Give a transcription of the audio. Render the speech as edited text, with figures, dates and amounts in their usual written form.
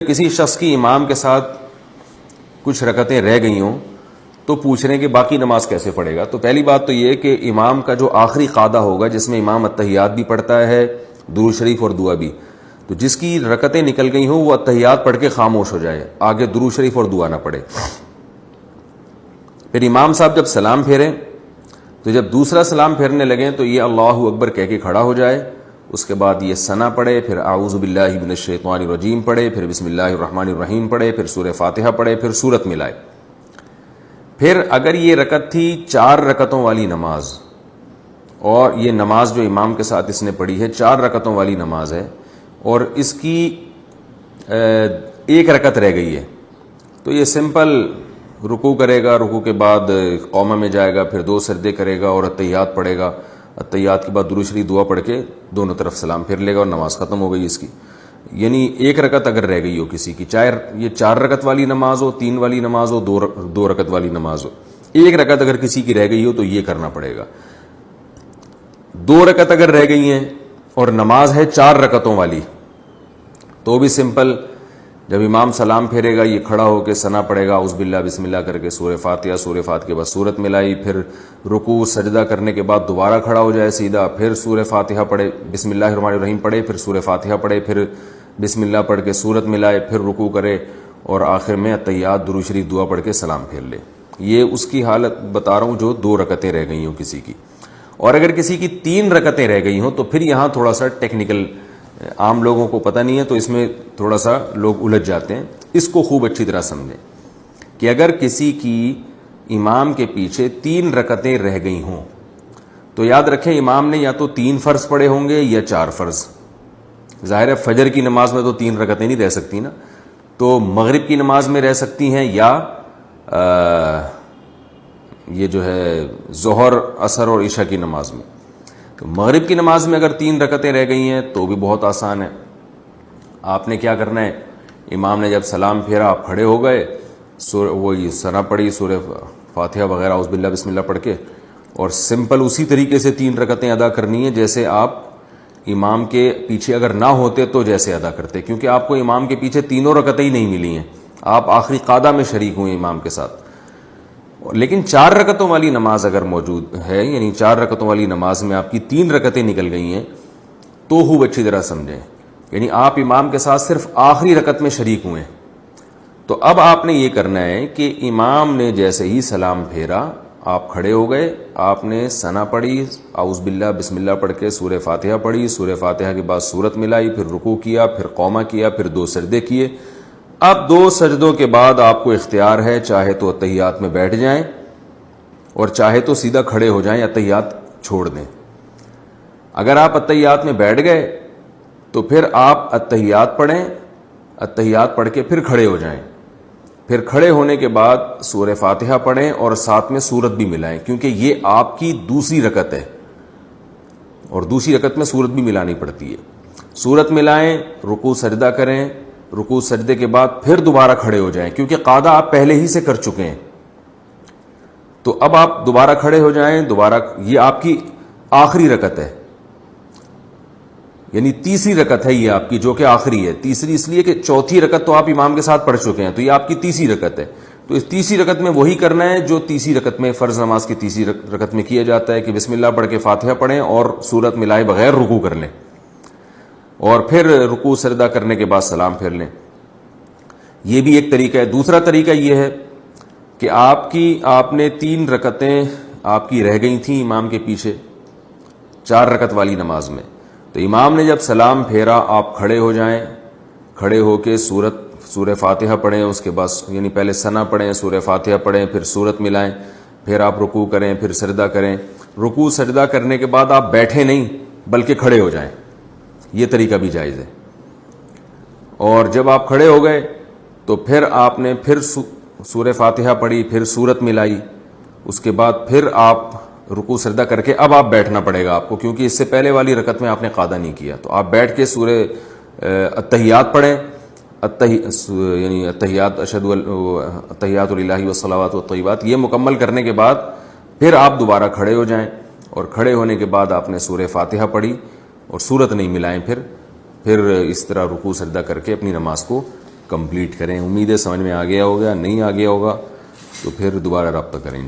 کسی شخص کی امام کے ساتھ کچھ رکعتیں رہ گئی ہوں تو پوچھ رہے ہیں کہ باقی نماز کیسے پڑھے گا. تو پہلی بات تو یہ کہ امام کا جو آخری قاعدہ ہوگا جس میں امام التحیات بھی پڑھتا ہے، درود شریف اور دعا بھی، تو جس کی رکعتیں نکل گئی ہوں وہ التحیات پڑھ کے خاموش ہو جائے، آگے درود شریف اور دعا نہ پڑھے. پھر امام صاحب جب سلام پھیریں تو جب دوسرا سلام پھیرنے لگیں تو یہ اللہ اکبر کہہ کے کھڑا ہو جائے، اس کے بعد یہ ثنا پڑھے، پھر اعوذ باللہ من الشیطان الرجیم پڑھے، پھر بسم اللہ الرحمن الرحیم پڑھے، پھر سورہ فاتحہ پڑھے، پھر سورت ملائے. پھر اگر یہ رکعت تھی 4 رکعتوں والی نماز، اور یہ نماز جو امام کے ساتھ اس نے پڑھی ہے 4 رکعتوں والی نماز ہے، اور اس کی 1 رکعت رہ گئی ہے، تو یہ سمپل رکوع کرے گا، رکوع کے بعد قومہ میں جائے گا، پھر 2 سجدے کرے گا اور التحیات پڑھے گا. التحیات کے بعد درود شریف دعا پڑھ کے دونوں طرف سلام پھیر لے گا اور نماز ختم ہو گئی اس کی. یعنی 1 رکعت اگر رہ گئی ہو کسی کی، چاہے یہ 4 رکعت والی نماز ہو، 3 والی نماز ہو، 2 رکعت والی نماز ہو، 1 رکعت اگر کسی کی رہ گئی ہو تو یہ کرنا پڑے گا. 2 رکعت اگر رہ گئی ہیں اور نماز ہے 4 رکعتوں والی تو بھی سمپل، جب امام سلام پھیرے گا یہ کھڑا ہو کے ثنا پڑے گا، اعوذ باللہ بسم اللہ کر کے سورہ فاتحہ، سورہ فاتحہ کے بعد سورت ملائی، پھر رکوع سجدہ کرنے کے بعد دوبارہ کھڑا ہو جائے سیدھا، پھر سورہ فاتحہ پڑھے، بسم اللہ الرحمن الرحیم پڑھے، پھر سورہ فاتحہ پڑھے، پھر بسم اللہ پڑھ کے سورت ملائے، پھر رکوع کرے اور آخر میں التحیات درود شریف دعا پڑھ کے سلام پھیر لے. یہ اس کی حالت بتا رہا ہوں جو 2 رکعتیں رہ گئی ہوں کسی کی. اور اگر کسی کی 3 رکعتیں رہ گئی ہوں تو پھر یہاں تھوڑا سا ٹیکنیکل، عام لوگوں کو پتہ نہیں ہے تو اس میں تھوڑا سا لوگ الجھ جاتے ہیں. اس کو خوب اچھی طرح سمجھیں کہ اگر کسی کی امام کے پیچھے 3 رکعتیں رہ گئی ہوں تو یاد رکھیں امام نے یا تو 3 فرض پڑھے ہوں گے یا 4 فرض. ظاہر ہے فجر کی نماز میں تو 3 رکعتیں نہیں رہ سکتی نا، تو مغرب کی نماز میں رہ سکتی ہیں یا یہ جو ہے ظہر، عصر اور عشاء کی نماز میں. تو مغرب کی نماز میں اگر 3 رکعتیں رہ گئی ہیں تو بھی بہت آسان ہے. آپ نے کیا کرنا ہے، امام نے جب سلام پھیرا آپ کھڑے ہو گئے، وہی ثنا پڑھی، سورہ فاتحہ وغیرہ اعوذ باللہ بسم اللہ پڑھ کے، اور سمپل اسی طریقے سے 3 رکعتیں ادا کرنی ہے جیسے آپ امام کے پیچھے اگر نہ ہوتے تو جیسے ادا کرتے، کیونکہ آپ کو امام کے پیچھے 3 رکعتیں ہی نہیں ملی ہیں، آپ آخری قعدہ میں شریک ہوئے امام کے ساتھ. لیکن 4 رکعتوں والی نماز اگر موجود ہے، یعنی 4 رکعتوں والی نماز میں آپ کی 3 رکعتیں نکل گئی ہیں تو خوب اچھی طرح سمجھیں، یعنی آپ امام کے ساتھ صرف آخری رکعت میں شریک ہوئے. تو اب آپ نے یہ کرنا ہے کہ امام نے جیسے ہی سلام پھیرا آپ کھڑے ہو گئے، آپ نے ثنا پڑھی، اعوذ باللہ بسم اللہ پڑھ کے سورہ فاتحہ پڑھی، سورہ فاتحہ کے بعد سورت ملائی، پھر رکوع کیا، پھر قومہ کیا، پھر 2 سجدے کیے. اب 2 سجدوں کے بعد آپ کو اختیار ہے، چاہے تو التحیات میں بیٹھ جائیں اور چاہے تو سیدھا کھڑے ہو جائیں، التحیات چھوڑ دیں. اگر آپ التحیات میں بیٹھ گئے تو پھر آپ التحیات پڑھیں، التحیات پڑھ کے پھر کھڑے ہو جائیں، پھر کھڑے ہونے کے بعد سورہ فاتحہ پڑھیں اور ساتھ میں سورت بھی ملائیں، کیونکہ یہ آپ کی دوسری رکعت ہے اور دوسری رکعت میں سورت بھی ملانی پڑتی ہے. سورت ملائیں، رکوع سجدہ کریں، رکوع سجدے کے بعد پھر دوبارہ کھڑے ہو جائیں، کیونکہ قاعدہ آپ پہلے ہی سے کر چکے ہیں. تو اب آپ دوبارہ کھڑے ہو جائیں، دوبارہ یہ آپ کی آخری رکعت ہے، یعنی تیسری رکعت ہے یہ آپ کی، جو کہ آخری ہے. تیسری اس لیے کہ چوتھی رکعت تو آپ امام کے ساتھ پڑھ چکے ہیں، تو یہ آپ کی تیسری رکعت ہے. تو اس تیسری رکعت میں وہی کرنا ہے جو تیسری رکعت میں، فرض نماز کی تیسری رکعت میں کیا جاتا ہے کہ بسم اللہ پڑھ کے فاتحہ پڑھیں اور سورت ملائے بغیر رکوع کر لیں، اور پھر رکوع سجدہ کرنے کے بعد سلام پھیر لیں. یہ بھی ایک طریقہ ہے. دوسرا طریقہ یہ ہے کہ آپ نے 3 رکعتیں آپ کی رہ گئی تھیں امام کے پیچھے 4 رکعت والی نماز میں، تو امام نے جب سلام پھیرا آپ کھڑے ہو جائیں، کھڑے ہو کے سورہ فاتحہ پڑھیں، اس کے بعد یعنی پہلے ثنا پڑھیں، سورہ فاتحہ پڑھیں، پھر سورت ملائیں، پھر آپ رکوع کریں، پھر سجدہ کریں. رکوع سجدہ کرنے کے بعد آپ بیٹھے نہیں بلکہ کھڑے ہو جائیں، یہ طریقہ بھی جائز ہے. اور جب آپ کھڑے ہو گئے تو پھر آپ نے پھر سورہ فاتحہ پڑھی، پھر سورت ملائی، اس کے بعد پھر آپ رکوع سجدہ کر کے اب آپ بیٹھنا پڑے گا آپ کو، کیونکہ اس سے پہلے والی رکعت میں آپ نے قاعدہ نہیں کیا. تو آپ بیٹھ کے سورہ التحیات پڑھیں، یعنی التحیات التحیات للہ والصلوات والطیبات، یہ مکمل کرنے کے بعد پھر آپ دوبارہ کھڑے ہو جائیں، اور کھڑے ہونے کے بعد آپ نے سورہ فاتحہ پڑھی اور سورت نہیں ملائیں، پھر اس طرح رکوع سجدہ کر کے اپنی نماز کو کمپلیٹ کریں. امید ہے سمجھ میں آ گیا ہوگا, نہیں آ گیا ہوگا تو پھر دوبارہ رابطہ کریں.